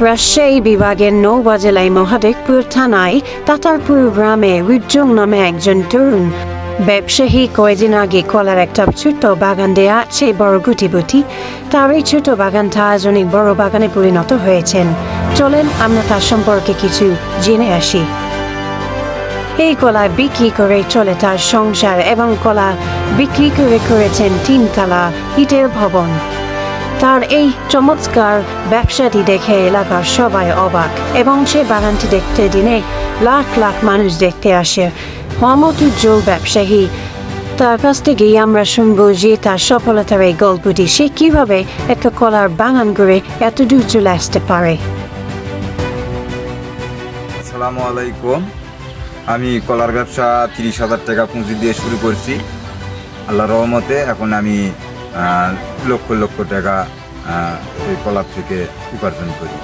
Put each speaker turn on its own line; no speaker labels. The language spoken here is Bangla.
রাজশাহী বিভাগের নওগাঁ জেলায় মহাদেবপুর থানায় তাতারপুর গ্রামে রুজ্জং নামে একজন তরুণ ব্যবসায়ী কয়েকদিন আগে কলার একটা ছোট্ট বাগান দেয়া আছে বড় গুটিবুটি। তার এই ছোট বাগানটা আজ অনেক বড় বাগানে পরিণত হয়েছেন। চলেন আমরা তার সম্পর্কে কিছু জেনে আসি। এই কলা বিক্রি করে চলে তার সংসার এবং কলা বিক্রি করে করেছেন 3 তলা ইটের ভবন। তার এই চমৎকার ব্যবসাটি দেখে এলাকার সবাই অবাক এবং সে বাগানটি দেখতে দিনে লাখ লাখ মানুষ দেখতে আসে। মোহাম্মদ উজ্জ্বল ব্যবসায়ী, তার কাছ থেকেই আমরা শুনবো যে তার সফলতার এই গল্পটি, সে কিভাবে একটা কলার বাগান করে এত দূর চলে আসতে পারে।
আসসালামু আলাইকুম। আমি কলার ব্যবসা 30,000 টাকা পুঁজি দিয়ে শুরু করছি। আল্লাহর রহমতে এখন আমি লক্ষ লক্ষ টাকা এই কলার থেকে উপার্জন করি।